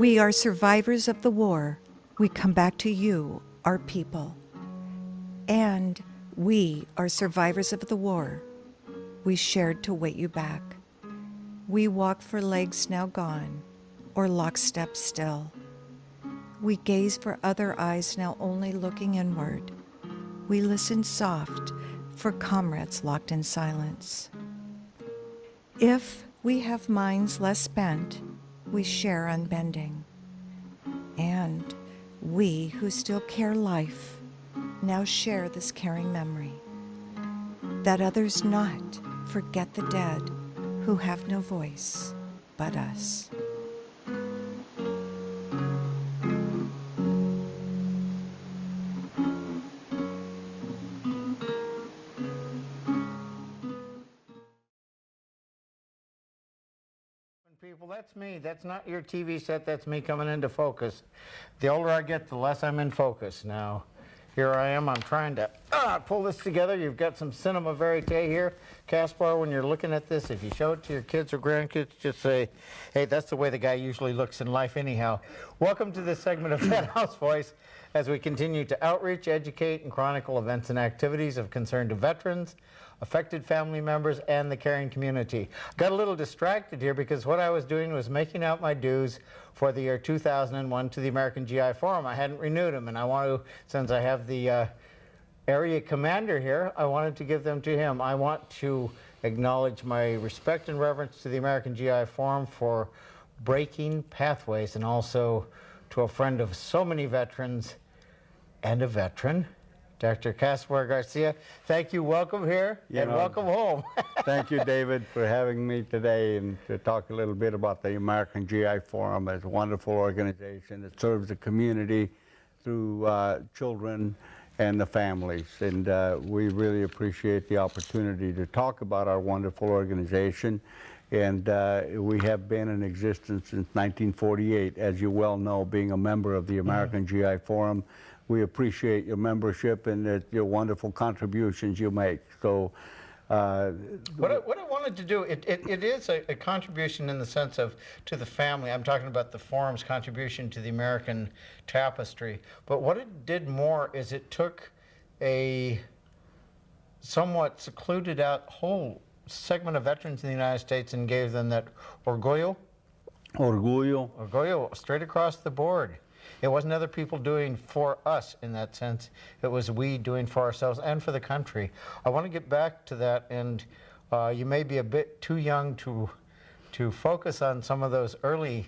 We are survivors of the war. We come back to you, our people. And we are survivors of the war. We shared to wait you back. We walk for legs now gone, or lockstep still. We gaze for other eyes now only looking inward. We listen soft for comrades locked in silence. If we have minds less spent, we share unbending. And we who still care life now share this caring memory, that others not forget the dead who have no voice but us. People, that's me. That's not your TV set. That's me coming into focus. The older I get, the less I'm in focus. Now, here I am. I'm trying to pull this together. You've got some cinema verite here. Gaspar, when you're looking at this, if you show it to your kids or grandkids, just say, hey, that's the way the guy usually looks in life anyhow. Welcome to this segment of Fed House Voice as we continue to outreach, educate, and chronicle events and activities of concern to veterans, affected family members, and the caring community. Got a little distracted here because what I was doing was making out my dues for the year 2001 to the American GI Forum. I hadn't renewed them, and I want to, since I have the area commander here, I wanted to give them to him. I want to acknowledge my respect and reverence to the American GI Forum for breaking pathways, and also to a friend of so many veterans and a veteran, Dr. Gaspar Garcia. Thank you. Welcome here, and welcome home. Thank you, David, for having me today and to talk a little bit about the American GI Forum as a wonderful organization that serves the community through children and the families. And we really appreciate the opportunity to talk about our wonderful organization. And we have been in existence since 1948, as you well know, being a member of the American GI Forum. We appreciate your membership and your wonderful contributions you make. So, what I wanted to do, it is a contribution in the sense of to the family. I'm talking about the forum's contribution to the American tapestry. But what it did more is it took a somewhat secluded out whole segment of veterans in the United States and gave them that orgullo straight across the board. It wasn't other people doing for us in that sense. It was we doing for ourselves and for the country. I want to get back to that, and you may be a bit too young to focus on some of those early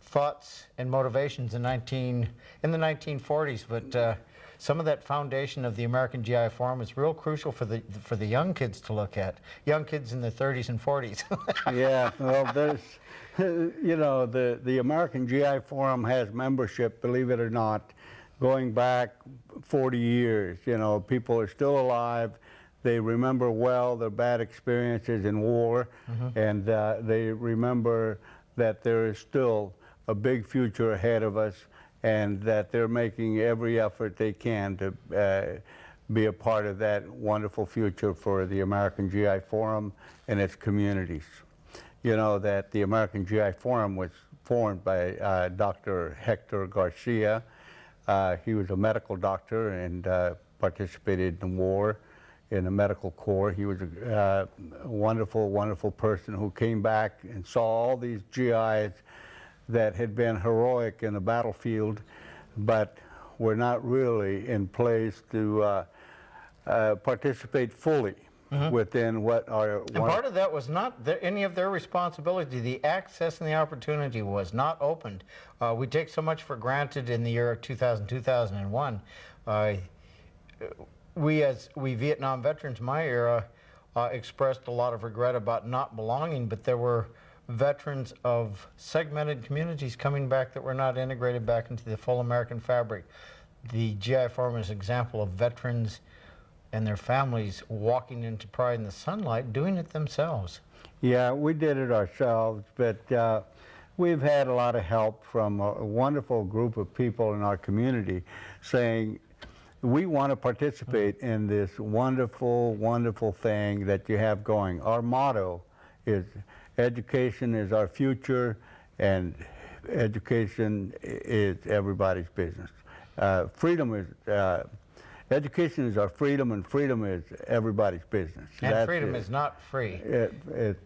thoughts and motivations in the 1940s, but some of that foundation of the American GI Forum is real crucial for the young kids to look at, young kids in their 30s and 40s. Yeah, well, there's, you know, the American GI Forum has membership, believe it or not, going back 40 years. You know, people are still alive. They remember well their bad experiences in war, and they remember that there is still a big future ahead of us, and that they're making every effort they can to be a part of that wonderful future for the American GI Forum and its communities. You know that the American GI Forum was formed by Dr. Hector Garcia. He was a medical doctor and participated in the war in the medical corps. He was a wonderful, wonderful person who came back and saw all these GIs that had been heroic in the battlefield, but were not really in place to participate fully within what are... And part of that was not any of their responsibility. The access and the opportunity was not opened. We take so much for granted in the year of 2000, 2001. We Vietnam veterans, my era, expressed a lot of regret about not belonging, but there were veterans of segmented communities coming back that were not integrated back into the full American fabric. The GI Forum is an example of veterans and their families walking into pride in the sunlight, doing it themselves. Yeah, we did it ourselves, but we've had a lot of help from a wonderful group of people in our community saying, we want to participate in this wonderful, wonderful thing that you have going. Our motto is education is our future, and education is everybody's business. Freedom is, education is our freedom, and freedom is everybody's business. And That's freedom it. is not free.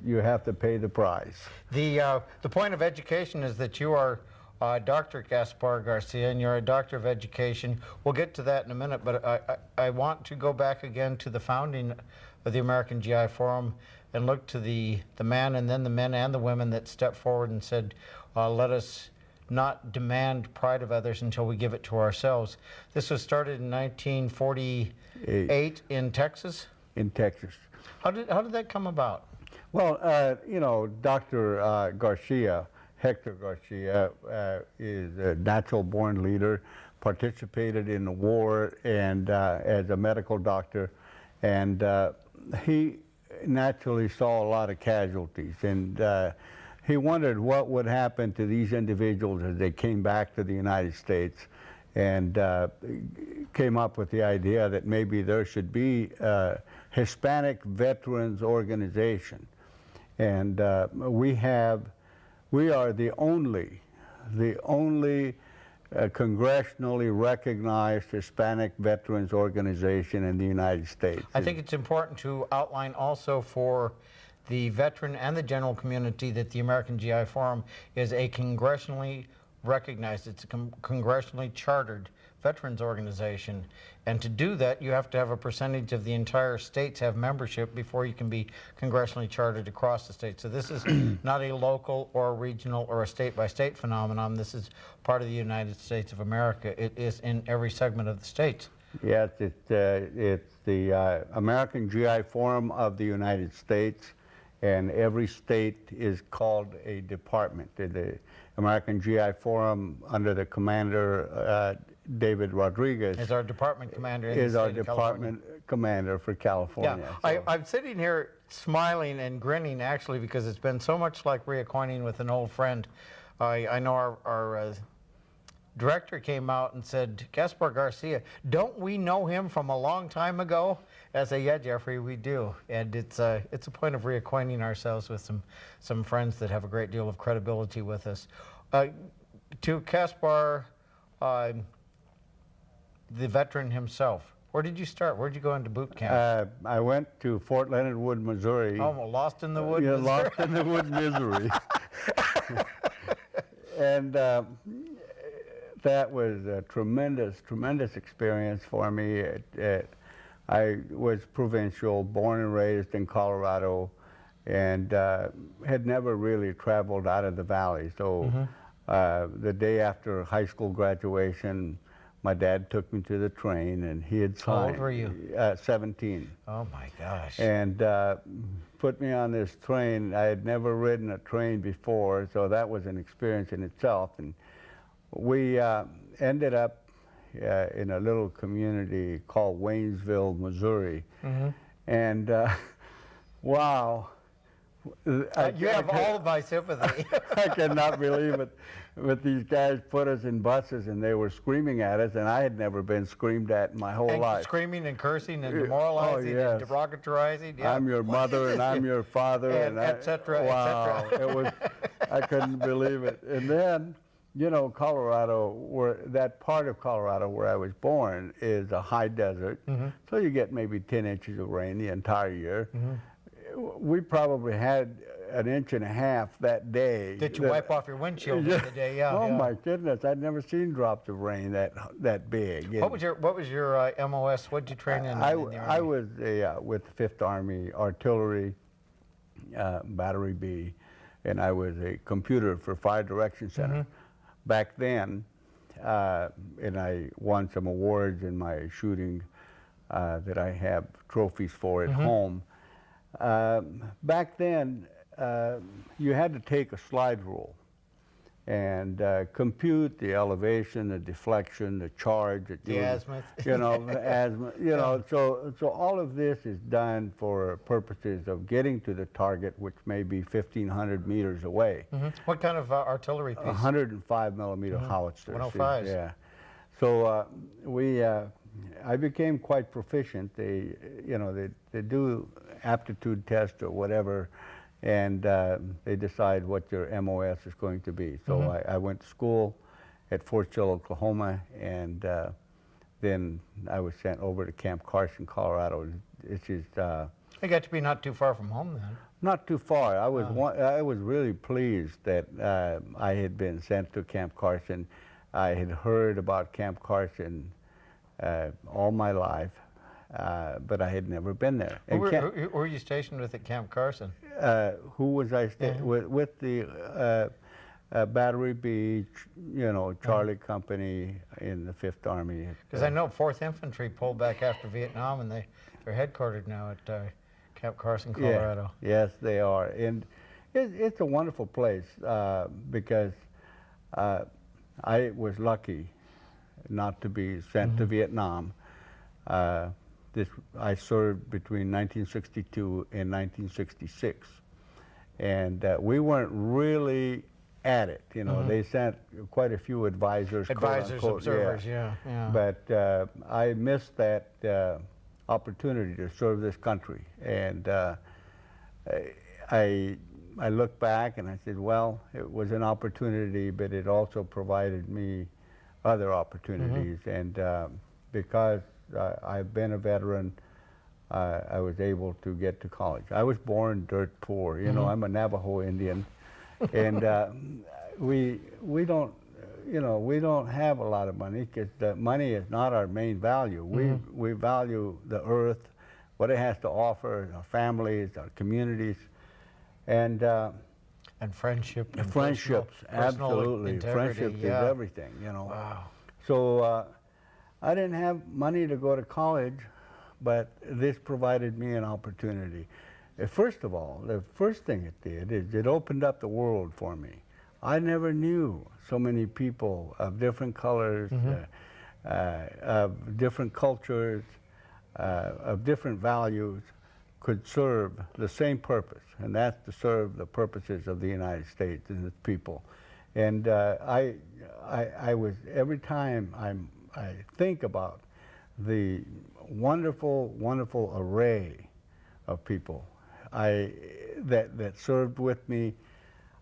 You have to pay the price. The point of education is that you are Dr. Gaspar Garcia, and you're a doctor of education. We'll get to that in a minute, but I want to go back again to the founding of the American GI Forum and look to the man and then the men and the women that stepped forward and said, let us not demand pride of others until we give it to ourselves. This was started in 1948 in Texas? In Texas. How did that come about? Well, you know, Dr. Garcia, Hector Garcia, is a natural-born leader, participated in the war and as a medical doctor, and he naturally saw a lot of casualties, and he wondered what would happen to these individuals as they came back to the United States, and came up with the idea that maybe there should be a Hispanic Veterans Organization. And we are the only congressionally recognized Hispanic Veterans Organization in the United States. I think it's important to outline also for the veteran and the general community that the American GI Forum is a congressionally recognized, it's a congressionally chartered veterans organization. And to do that, you have to have a percentage of the entire states have membership before you can be congressionally chartered across the state. So this is not a local or a regional or a state-by-state phenomenon. This is part of the United States of America. It is in every segment of the states. Yes, it's the American GI Forum of the United States, and every state is called a department. The American GI Forum, under the commander David Rodriguez, is our department commander in is the our state of department California. Commander for California. Yeah, So- I'm sitting here smiling and grinning actually because it's been so much like reacquainting with an old friend. I know our director came out and said, Gaspar Garcia, don't we know him from a long time ago? I said, yeah, Jeffrey, we do. And it's a point of reacquainting ourselves with some friends that have a great deal of credibility with us. To Gaspar, the veteran himself, where did you start? Where did you go into boot camp? I went to Fort Leonard Wood, Missouri. Oh, well, lost in the wood. Yeah, Missouri. lost in the wood, Missouri. And that was a tremendous, tremendous experience for me. I was provincial, born and raised in Colorado, and had never really traveled out of the valley. So the day after high school graduation, my dad took me to the train, and he had signed. How old were you? 17. Oh my gosh. And put me on this train. I had never ridden a train before, so that was an experience in itself. And we ended up in a little community called Waynesville, Missouri. And wow. You have all of my sympathy. I cannot believe it. But these guys put us in buses, and they were screaming at us, and I had never been screamed at in my whole And life. screaming and cursing and demoralizing yes. and derogatorizing. Yeah. I'm your mother, and I'm your father, and I- et cetera, wow, et cetera. it was, I couldn't believe it. And then, you know, Colorado, that part of Colorado where I was born is a high desert, so you get maybe 10 inches of rain the entire year. We probably had an inch and a half that day. Did you wipe off your windshield the other day? Yeah. Oh yeah. my goodness! I'd never seen drops of rain that big. What was your MOS? What did you train in? I in the Army? I was with the 5th Army Artillery, Battery B, and I was a computer for Fire Direction Center. Back then, and I won some awards in my shooting that I have trophies for at home. Back then, you had to take a slide rule and compute the elevation, the deflection, the charge. The azimuth. You know, the azimuth. You know, so all of this is done for purposes of getting to the target, which may be 1,500 meters away. What kind of artillery piece? 105 millimeter howitzers. 105s. Yeah. So I became quite proficient. They do aptitude test or whatever, and they decide what your MOS is going to be. So I went to school at Fort Sill, Oklahoma, and then I was sent over to Camp Carson, Colorado. It's just I got to be not too far from home then. not too far. I was really pleased that I had been sent to Camp Carson. I had heard about Camp Carson all my life, but I had never been there. Who were you stationed with at Camp Carson? Who was I with the Battery Beach, you know, Charlie Company in the 5th Army. Because I know 4th Infantry pulled back after Vietnam, and they're headquartered now at Camp Carson, Colorado. Yeah, yes, they are. And it's a wonderful place because I was lucky not to be sent to Vietnam. I served between 1962 and 1966. And we weren't really at it, you know. They sent quite a few advisors, quote-unquote, observers, yeah. But I missed that opportunity to serve this country, and I look back and I said, well, it was an opportunity, but it also provided me other opportunities, and because I've been a veteran, I was able to get to college. I was born dirt poor, you know. I'm a Navajo Indian. And we don't, you know, we don't have a lot of money because the money is not our main value. We value the earth, what it has to offer, our families, our communities, and friendship. And friendships, personal absolutely. Friendship is everything, you know. Wow. So I didn't have money to go to college, but this provided me an opportunity. First of all, the first thing it did is it opened up the world for me. I never knew so many people of different colors, of different cultures, of different values could serve the same purpose, and that's to serve the purposes of the United States and its people. And I was, every time I think about the wonderful, wonderful array of people that served with me,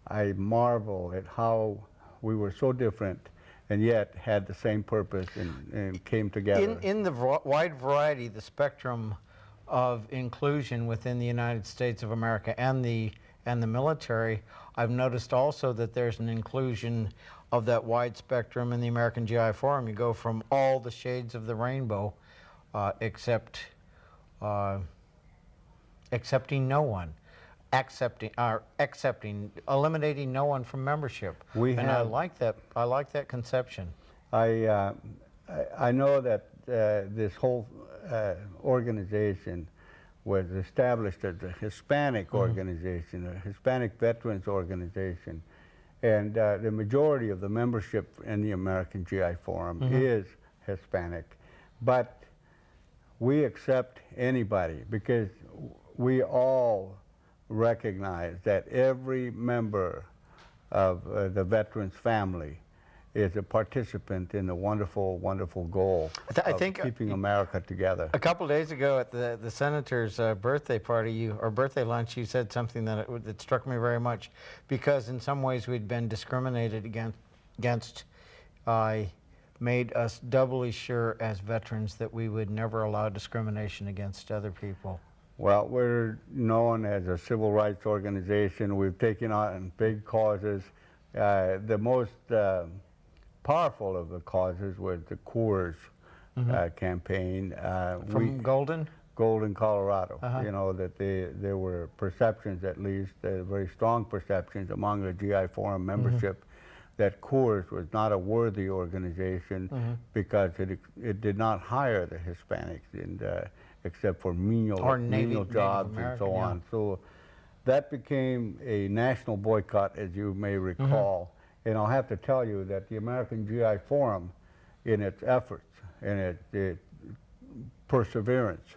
I marvel at how we were so different and yet had the same purpose and came together. In the wide variety, the spectrum of inclusion within the United States of America and the military, I've noticed also that there's an inclusion of that wide spectrum in the American GI Forum. You go from all the shades of the rainbow, accepting no one, eliminating no one from membership. I like that. I like that conception. I know that this whole organization was established as a Hispanic organization, a Hispanic veterans organization, and the majority of the membership in the American GI Forum is Hispanic, but we accept anybody because we all recognize that every member of the veterans family is a participant in the wonderful, wonderful goal of keeping America together. A couple of days ago at the senator's birthday party, or birthday lunch, you said something that struck me very much, because in some ways we'd been discriminated against. Made us doubly sure as veterans that we would never allow discrimination against other people. Well, we're known as a civil rights organization. We've taken on big causes. The most powerful of the causes was the Coors campaign. From Golden? Golden, Colorado. You know, that there were perceptions, at least, very strong perceptions among the GI Forum membership that Coors was not a worthy organization because it did not hire the Hispanics, and except for menial jobs and so on. So that became a national boycott, as you may recall. And I'll have to tell you that the American GI Forum, in its efforts and its perseverance,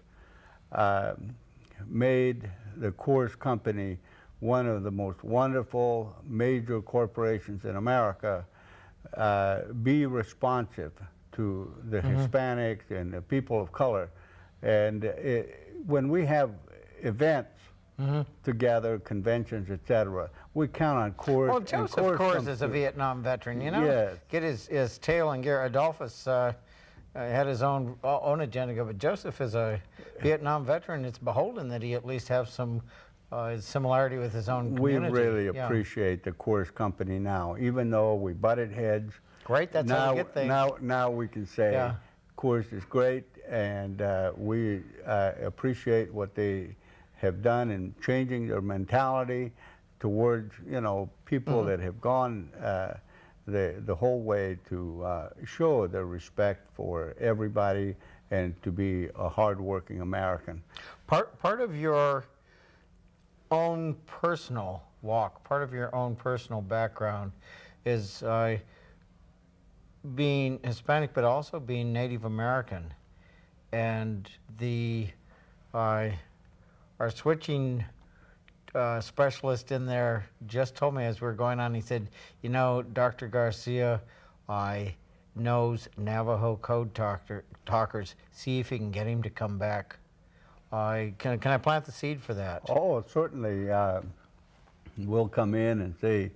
made the Coors Company one of the most wonderful major corporations in America, be responsive to the Hispanics and the people of color. And when we have events together, conventions, etc. We count on Coors. Well, and Joseph Coors Coors comes is a through. Vietnam veteran, you know? Yes. Get his tail in gear. Adolphus had his own agenda, but Joseph is a Vietnam veteran. It's beholden that he at least have some similarity with his own We community. really Yeah. appreciate the Coors Company now, even though we butted heads. Great, that's how we get things. Now we can say Yeah. Coors is great, and we appreciate what they have done in changing their mentality towards, people that have gone the whole way to show their respect for everybody and to be a hardworking American. Part of your own personal walk, part of your own personal background is being Hispanic, but also being Native American. And our switching specialist in there just told me as we were going on, he said, Dr. Garcia knows Navajo code talkers. See if you can get him to come back. Can I plant the seed for that? Oh, certainly. We'll come in and say,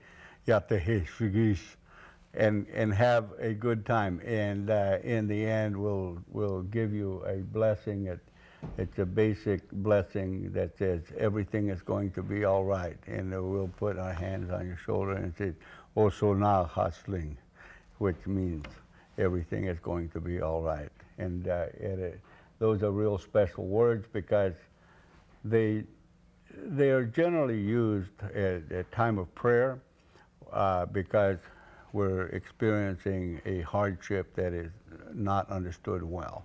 "Yate Sigis," and have a good time. And in the end, we'll give you a blessing. It's a basic blessing that says everything is going to be all right. And we'll put our hands on your shoulder and say, "Oso na hasling," which means everything is going to be all right. And those are real special words because they are generally used at time of prayer because we're experiencing a hardship that is not understood well.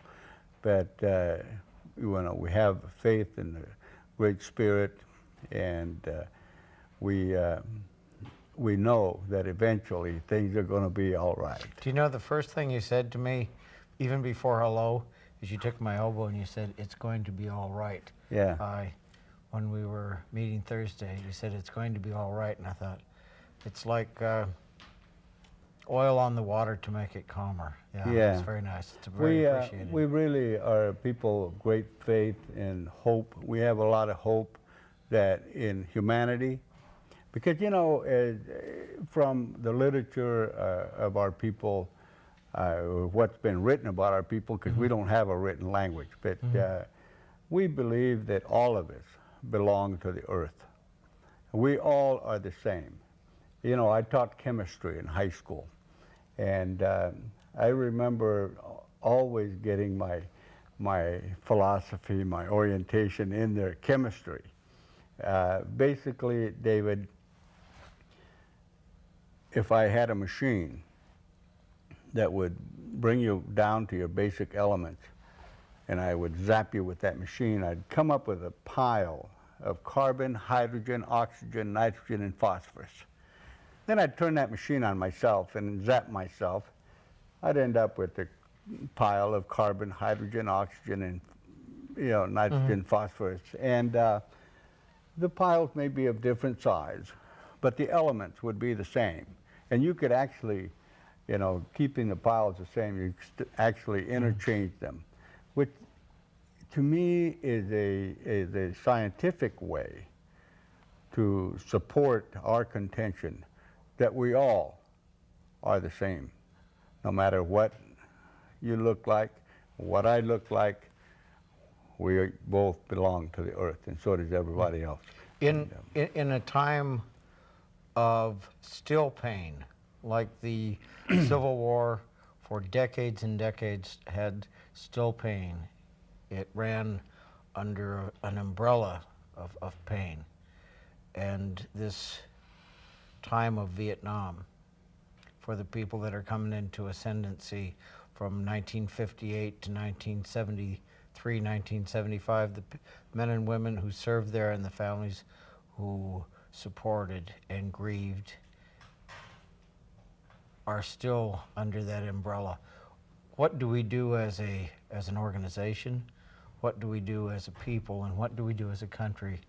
But we have faith in the Great Spirit, and we know that eventually things are going to be all right. Do you know the first thing you said to me, even before hello, is you took my elbow and you said, "It's going to be all right." Yeah. When we were meeting Thursday, you said, "It's going to be all right," and I thought, it's like oil on the water to make it calmer. Yeah. It's very nice. It's very appreciated. We really are people of great faith and hope. We have a lot of hope that in humanity, because from the literature of our people, what's been written about our people, because we don't have a written language, but we believe that all of us belong to the earth. We all are the same. I taught chemistry in high school, and I remember always getting my philosophy, my orientation in their chemistry. Basically, David, if I had a machine that would bring you down to your basic elements, and I would zap you with that machine, I'd come up with a pile of carbon, hydrogen, oxygen, nitrogen, and phosphorus. Then I'd turn that machine on myself and zap myself. I'd end up with a pile of carbon, hydrogen, oxygen, and nitrogen, phosphorus. And the piles may be of different size, but the elements would be the same. And you could actually, keeping the piles the same, you could actually interchange them, which to me is a scientific way to support our contention that we all are the same. No matter what you look like, what I look like, we both belong to the earth, and so does everybody else. In a time of still pain, like the Civil War for decades and decades had still pain, it ran under an umbrella of pain. And this time of Vietnam, for the people that are coming into ascendancy from 1958 to 1973, 1975, the men and women who served there and the families who supported and grieved are still under that umbrella. What do we do as an organization? What do we do as a people? And what do we do as a country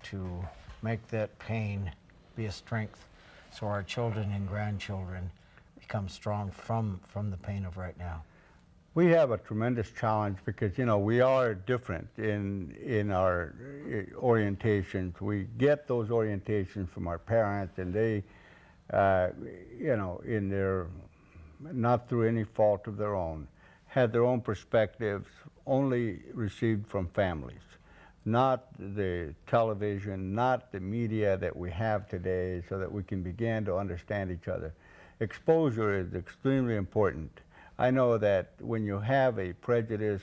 to make that pain be a strength so our children and grandchildren become strong from the pain of right now? We have a tremendous challenge because, you know, we are different in our orientations. We get those orientations from our parents, and they, you know, in their, not through any fault of their own, had their own perspectives only received from families, not the television, not the media that we have today, so that we can begin to understand each other. Exposure is extremely important. I know that when you have a prejudice,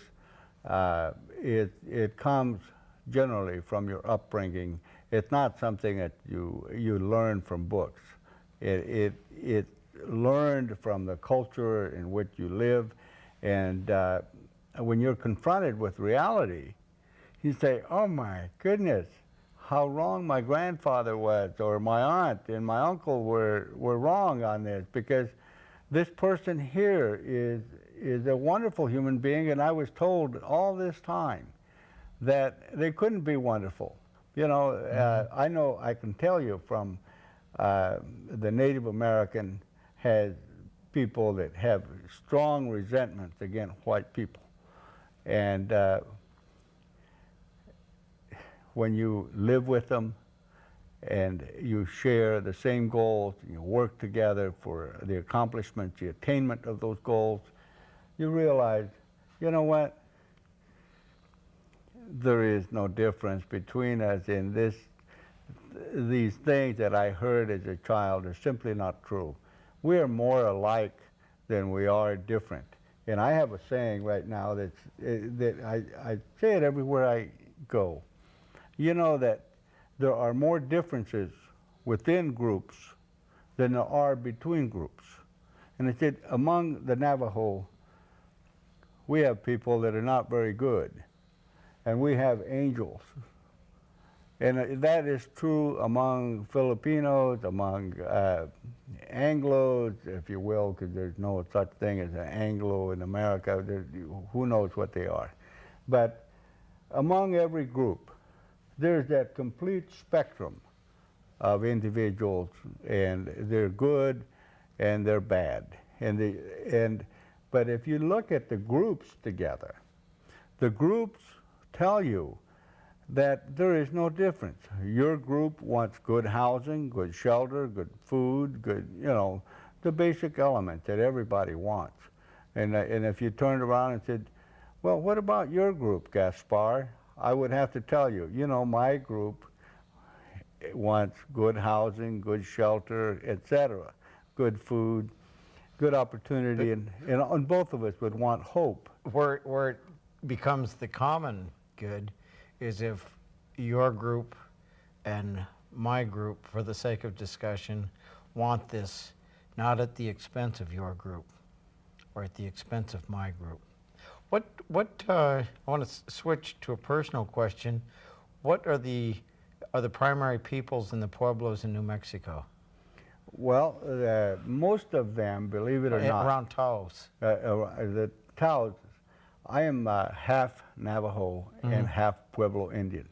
it comes generally from your upbringing. It's not something that you learn from books. It learned from the culture in which you live, and when you're confronted with reality, you say, oh my goodness, how wrong my grandfather was, or my aunt and my uncle were wrong on this, because this person here is a wonderful human being, and I was told all this time that they couldn't be wonderful. You know, I know, I can tell you from the Native American has people that have strong resentments against white people. And when you live with them and you share the same goals, you work together for the accomplishment, the attainment of those goals, you realize, you know what? There is no difference between us in this. These things that I heard as a child are simply not true. We are more alike than we are different. And I have a saying right now that I say it everywhere I go. You know that there are more differences within groups than there are between groups. And I said, among the Navajo, we have people that are not very good, and we have angels. And that is true among Filipinos, among Anglos, if you will, because there's no such thing as an Anglo in America. Who knows what they are. But among every group, there's that complete spectrum of individuals, and they're good and they're bad. But if you look at the groups together, the groups tell you that there is no difference. Your group wants good housing, good shelter, good food, good, you know, the basic elements that everybody wants. And if you turned around and said, well, what about your group, Gaspar? I would have to tell you, you know, my group wants good housing, good shelter, etc., good food, good opportunity, and both of us would want hope. Where it becomes the common good is if your group and my group, for the sake of discussion, want this not at the expense of your group or at the expense of my group. I want to switch to a personal question. What are the primary peoples in the Pueblos in New Mexico? Well, most of them, believe it or not, around Taos. The Taos, I am half Navajo and half Pueblo Indian.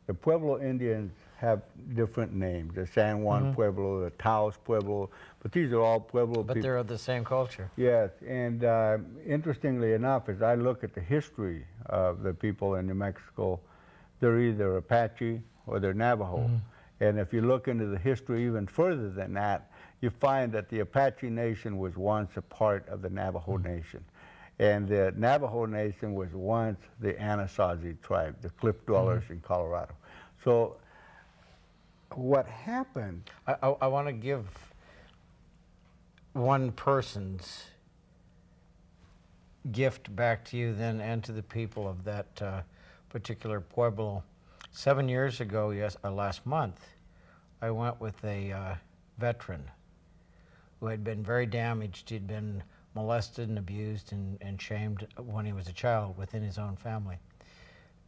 The Pueblo Indians have different names, the San Juan Pueblo, the Taos Pueblo, but these are all Pueblo people. But they're of the same culture. Yes, and interestingly enough, as I look at the history of the people in New Mexico, they're either Apache or they're Navajo. And if you look into the history even further than that, you find that the Apache Nation was once a part of the Navajo Nation. And the Navajo Nation was once the Anasazi tribe, the cliff dwellers in Colorado. So what happened? I want to give one person's gift back to you then and to the people of that particular Pueblo. 7 years ago, last month, I went with a veteran who had been very damaged. He'd been molested and abused and shamed when he was a child within his own family.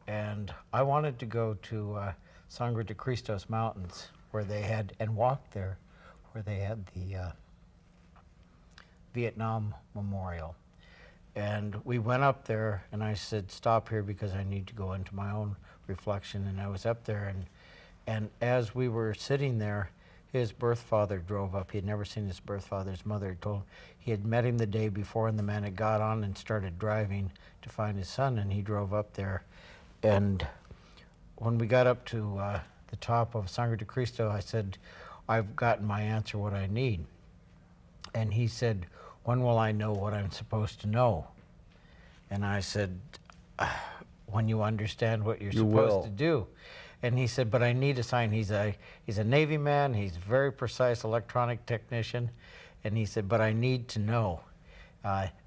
And I wanted to go to Sangre de Cristos Mountains, where they had, and walked there, where they had the Vietnam Memorial. And we went up there, and I said, stop here because I need to go into my own reflection. And I was up there, and as we were sitting there, his birth father drove up. He had never seen his birth father. His mother had told him he had met him the day before, and the man had got on and started driving to find his son, and he drove up there. And when we got up to the top of Sangre de Cristo, I said, I've gotten my answer, what I need. And he said, when will I know what I'm supposed to know? And I said, when you understand what you're supposed to do. And he said, but I need a sign. He's a Navy man. He's a very precise electronic technician. And he said, but I need to know.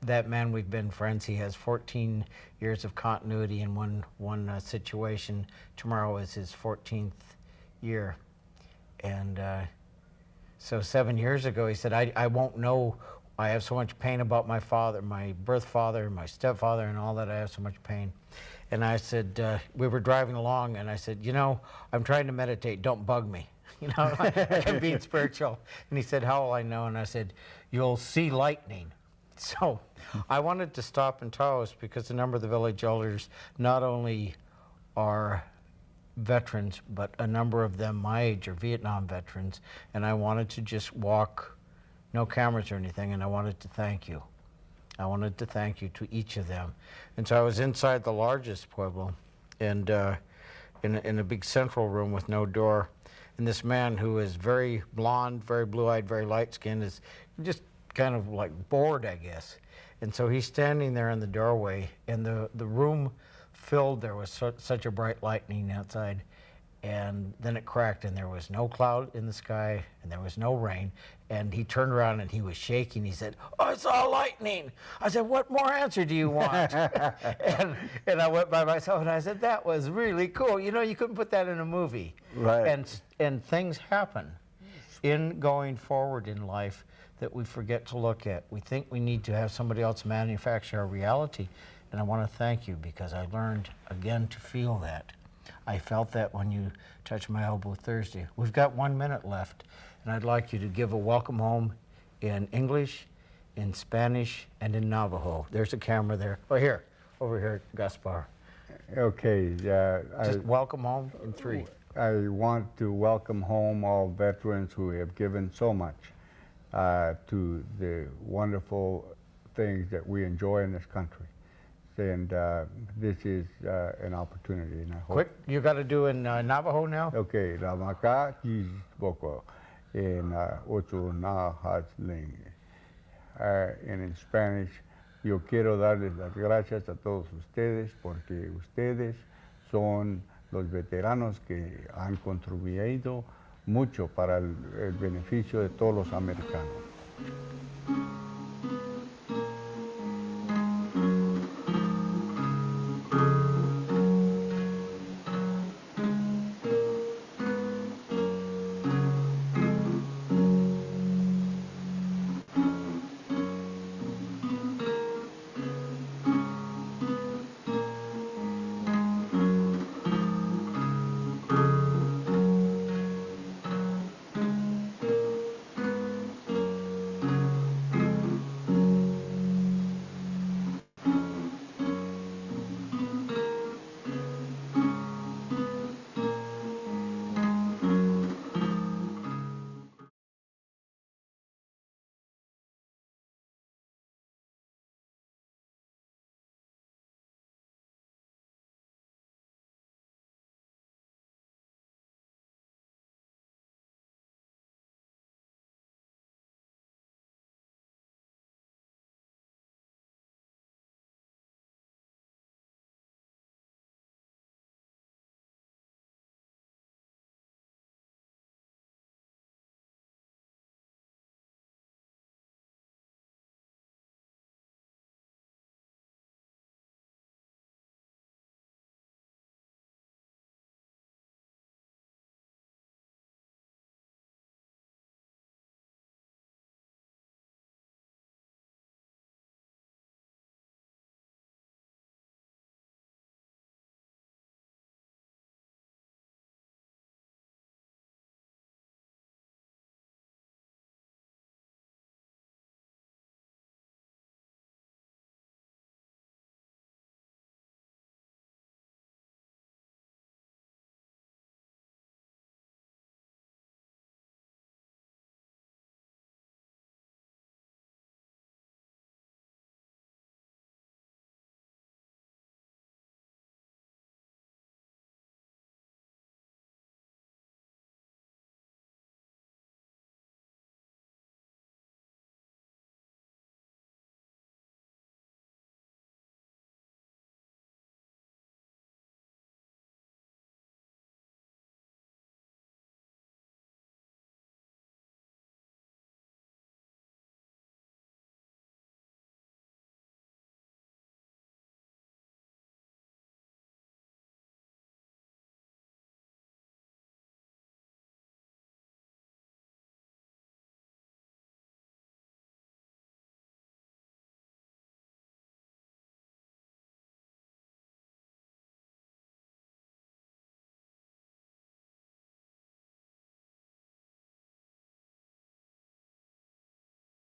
That man, we've been friends. He has 14 years of continuity in one situation. Tomorrow is his 14th year. And so 7 years ago, he said, I won't know. I have so much pain about my father, my birth father, my stepfather, and all that. I have so much pain. And I said, we were driving along, and I said, you know, I'm trying to meditate. Don't bug me. You know, I'm being spiritual. And he said, how will I know? And I said, you'll see lightning. So I wanted to stop in Taos because a number of the village elders not only are veterans, but a number of them my age are Vietnam veterans. And I wanted to just walk, no cameras or anything, and I wanted to thank you. I wanted to thank you to each of them. And so I was inside the largest pueblo, and in a big central room with no door. And this man who is very blonde, very blue-eyed, very light-skinned is just kind of like bored, I guess. And so he's standing there in the doorway, and the room filled. There was such a bright lightning outside. And then it cracked, and there was no cloud in the sky, and there was no rain. And he turned around, and he was shaking. He said, oh, I saw lightning. I said, what more answer do you want? and I went by myself, and I said, that was really cool. You know, you couldn't put that in a movie. Right. And things happen in going forward in life that we forget to look at. We think we need to have somebody else manufacture our reality. And I want to thank you, because I learned, again, to feel that. I felt that when you touched my elbow Thursday. We've got 1 minute left, and I'd like you to give a welcome home in English, in Spanish, and in Navajo. There's a camera there. Oh, here, over here, Gaspar. Okay. Just welcome home in 3. I want to welcome home all veterans who have given so much to the wonderful things that we enjoy in this country. And this is an opportunity. And I hope. Quick, you got to do in Navajo now? Okay, Ramaka Boko in Ocho Nahasling. And in Spanish, yo quiero darles las gracias a todos ustedes porque ustedes son los veteranos que han contribuido mucho para el beneficio de todos los americanos.